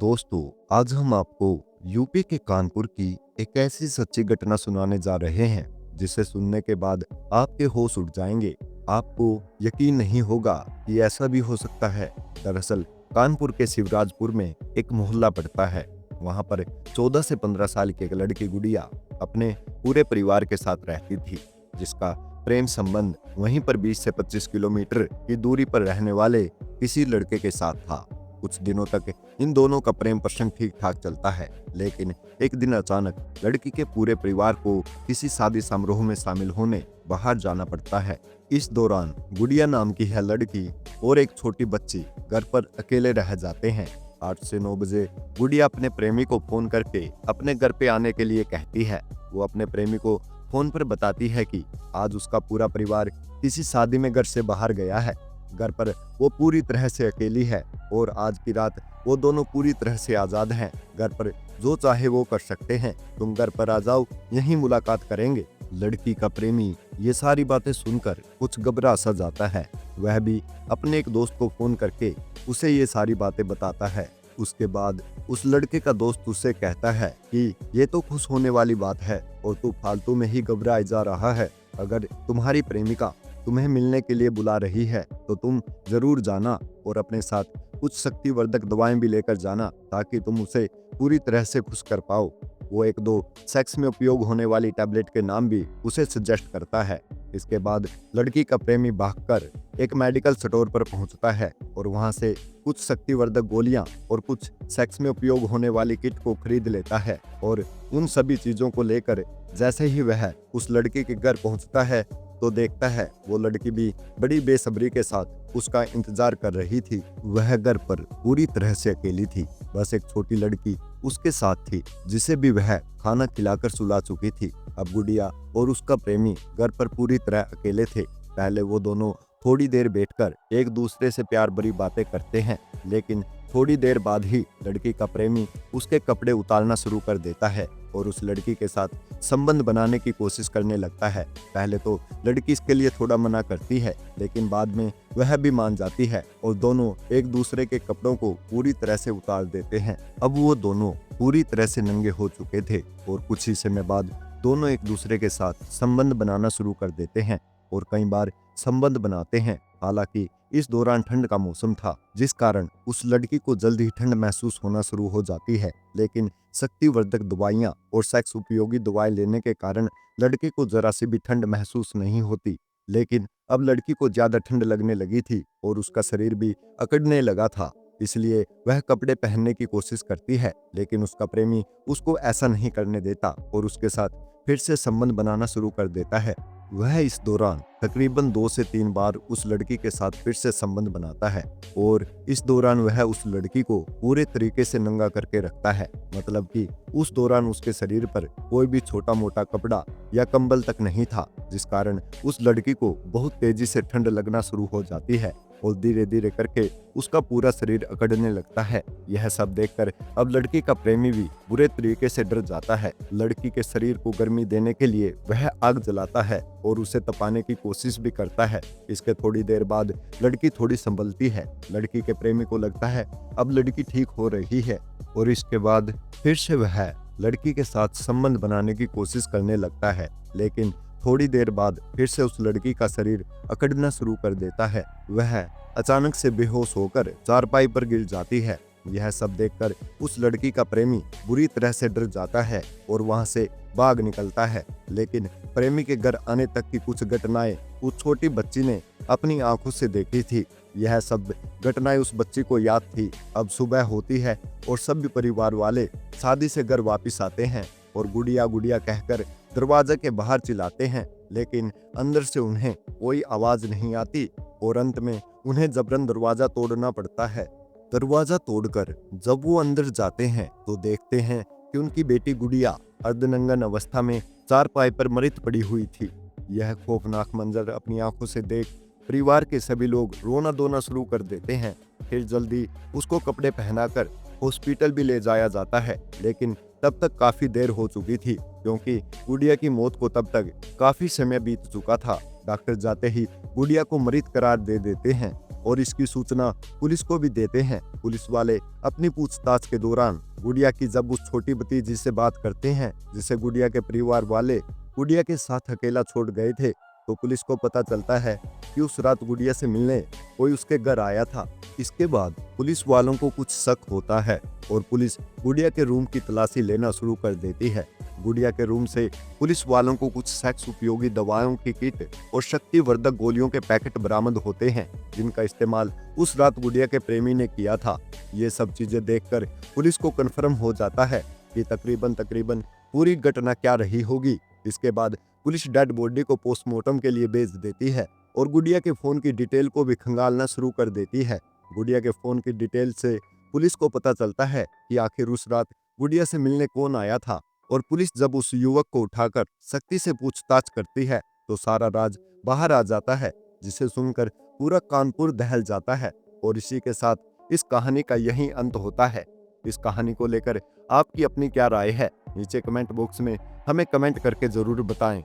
दोस्तों, आज हम आपको यूपी के कानपुर की एक ऐसी सच्ची घटना सुनाने जा रहे हैं जिसे सुनने के बाद आपके होश उड़ जाएंगे। आपको यकीन नहीं होगा कि ऐसा भी हो सकता है। दरअसल कानपुर के शिवराजपुर में एक मोहल्ला पड़ता है। वहां पर 14 से 15 साल की एक लड़की गुड़िया अपने पूरे परिवार के साथ रहती थी, जिसका प्रेम संबंध वहीं पर 20 से 25 किलोमीटर की दूरी पर रहने वाले किसी लड़के के साथ था। कुछ दिनों तक इन दोनों का प्रेम प्रसंग ठीक ठाक चलता है, लेकिन एक दिन अचानक लड़की के पूरे परिवार को किसी शादी समारोह में शामिल होने बाहर जाना पड़ता है। इस दौरान गुड़िया नाम की यह लड़की और एक छोटी बच्ची घर पर अकेले रह जाते हैं। 8 से 9 बजे गुड़िया अपने प्रेमी को फोन करके अपने घर पे आने के लिए कहती है। वो अपने प्रेमी को फोन पर बताती है कि आज उसका पूरा परिवार किसी शादी में घर से बाहर गया है। घर पर वो पूरी तरह से अकेली है और आज की रात वो दोनों पूरी तरह से आजाद हैं। घर पर जो चाहे वो कर सकते हैं। तुम घर पर आ जाओ, यहीं मुलाकात करेंगे। लड़की का प्रेमी ये सारी बातें सुनकर कुछ घबरा सा जाता है। वह भी अपने एक दोस्त को फोन करके उसे ये सारी बातें बताता है। उसके बाद उस लड़के का दोस्त उससे कहता है कि ये तो खुश होने वाली बात है और तू फालतू में ही घबराए जा रहा है। अगर तुम्हारी प्रेमिका तुम्हें मिलने के लिए बुला रही है तो तुम जरूर जाना और अपने साथ कुछ शक्तिवर्धक दवाएं भी लेकर जाना, ताकि तुम उसे पूरी तरह से खुश कर पाओ। वो एक दो सेक्स में उपयोग होने वाली टैबलेट के नाम भी उसे सजेस्ट करता है। इसके बाद लड़की का प्रेमी भागकर एक मेडिकल स्टोर पर पहुंचता है और वहां से कुछ शक्तिवर्धक गोलियां और कुछ सेक्स में उपयोग होने वाली किट को खरीद लेता है। और उन सभी चीजों को लेकर जैसे ही वह उस लड़की के घर पहुंचता है तो देखता है वो लड़की भी बड़ी बेसब्री के साथ उसका इंतजार कर रही थी। वह घर पर पूरी तरह से अकेली थी। बस एक छोटी लड़की उसके साथ थी, जिसे भी वह खाना खिलाकर सुला चुकी थी। अब गुड़िया और उसका प्रेमी घर पर पूरी तरह अकेले थे। पहले वो दोनों थोड़ी देर बैठकर एक दूसरे से प्यार भरी बातें करते हैं, लेकिन थोड़ी देर बाद ही लड़की का प्रेमी उसके कपड़े उतारना शुरू कर देता है और उस लड़की के साथ संबंध बनाने की कोशिश करने लगता है। पहले तो लड़की इसके लिए थोड़ा मना करती है, लेकिन बाद में वह भी मान जाती है और दोनों एक दूसरे के कपड़ों को पूरी तरह से उतार देते हैं। अब वो दोनों पूरी तरह से नंगे हो चुके थे और कुछ ही समय बाद दोनों एक दूसरे के साथ संबंध बनाना शुरू कर देते हैं और कई बार संबंध बनाते हैं। हालांकि इस दौरान ठंड का मौसम था, जिस कारण उस लड़की को जल्द ही ठंड महसूस होना शुरू हो जाती है, लेकिन शक्तिवर्धक दवाइयां और सेक्स उपयोगी दवाएं लेने के कारण लड़की को जरा सी भी ठंड महसूस नहीं होती। लेकिन अब लड़की को ज्यादा ठंड लगने लगी थी और उसका शरीर भी अकड़ने लगा था, इसलिए वह कपड़े पहनने की कोशिश करती है, लेकिन उसका प्रेमी उसको ऐसा नहीं करने देता और उसके साथ फिर से संबंध बनाना शुरू कर देता है। वह इस दौरान तकरीबन 2 से 3 बार उस लड़की के साथ फिर से संबंध बनाता है और इस दौरान वह उस लड़की को पूरे तरीके से नंगा करके रखता है। मतलब कि उस दौरान उसके शरीर पर कोई भी छोटा मोटा कपड़ा या कंबल तक नहीं था, जिस कारण उस लड़की को बहुत तेजी से ठंड लगना शुरू हो जाती है और धीरे धीरे करके उसका पूरा शरीर अकड़ने लगता है। यह सब देखकर अब लड़की का प्रेमी भी बुरे तरीके से डर जाता है। लड़की के शरीर को गर्मी देने के लिए वह आग जलाता है और उसे तपाने की कोशिश भी करता है। इसके थोड़ी देर बाद लड़की थोड़ी संभलती है। लड़की के प्रेमी को लगता है अब लड़की ठीक हो रही है और इसके बाद फिर से वह लड़की के साथ संबंध बनाने की कोशिश करने लगता है, लेकिन थोड़ी देर बाद फिर से उस लड़की का शरीर अकड़ना शुरू कर देता है। वह अचानक से बेहोश होकर चारपाई पर गिर जाती है। यह सब देखकर उस लड़की का प्रेमी बुरी तरह से डर जाता है और वहां से भाग निकलता है, लेकिन प्रेमी के घर आने तक की कुछ घटनाएं उस छोटी बच्ची ने अपनी आंखों से देखी थी। यह सब घटनाएं उस बच्ची को याद थी। अब सुबह होती है और सभी परिवार वाले शादी से घर वापिस आते हैं और गुड़िया गुड़िया कहकर दरवाजे के बाहर चिल्लाते हैं, लेकिन अंदर से उन्हें कोई आवाज नहीं आती और अंत में उन्हें जबरन दरवाजा तोड़ना पड़ता है। दरवाजा तोड़कर जब वो अंदर जाते हैं तो देखते हैं कि उनकी बेटी गुड़िया अर्धनंगन अवस्था में चारपाई पर मृत पड़ी हुई थी। यह खौफनाक मंजर अपनी आंखों से देख परिवार के सभी लोग रोना धोना शुरू कर देते हैं। फिर जल्दी उसको कपड़े पहनाकर हॉस्पिटल भी ले जाया जाता है, लेकिन तब तक काफी देर हो चुकी थी, क्योंकि गुड़िया की मौत को तब तक काफी समय बीत चुका था। डॉक्टर जाते ही गुड़िया को मृत करार दे देते हैं। और इसकी सूचना पुलिस को भी देते हैं। पुलिस वाले अपनी पूछताछ के दौरान गुड़िया की जब उस छोटी भतीजी से बात करते हैं जिसे गुड़िया के परिवार वाले गुड़िया के साथ अकेला छोड़ गए थे, तो पुलिस को पता चलता है कि उस रात गुड़िया से मिलने कोई उसके घर आया था। इसके बाद पुलिस वालों को कुछ शक होता है और पुलिस गुड़िया के रूम की तलाशी लेना शुरू कर देती है। गुड़िया के रूम से पुलिस वालों को कुछ सेक्स उपयोगी दवाओं की किट और शक्तिवर्धक गोलियों के पैकेट बरामद होते हैं, जिनका इस्तेमाल उस रात गुड़िया के प्रेमी ने किया था। ये सब चीजें देखकर पुलिस को कंफर्म हो जाता है कि तकरीबन पूरी घटना क्या रही होगी। इसके बाद पुलिस डेड बॉडी को पोस्टमार्टम के लिए भेज देती है और गुड़िया के फोन की डिटेल को भी खंगालना शुरू कर देती है। गुड़िया के फोन की डिटेल से पुलिस को पता चलता है कि आखिर उस रात गुड़िया से मिलने कौन आया था, और पुलिस जब उस युवक को उठाकर सख्ती से पूछताछ करती है तो सारा राज बाहर आ जाता है, जिसे सुनकर पूरा कानपुर दहल जाता है। और इसी के साथ इस कहानी का यही अंत होता है। इस कहानी को लेकर आपकी अपनी क्या राय है, नीचे कमेंट बॉक्स में हमें कमेंट करके जरूर बताएं।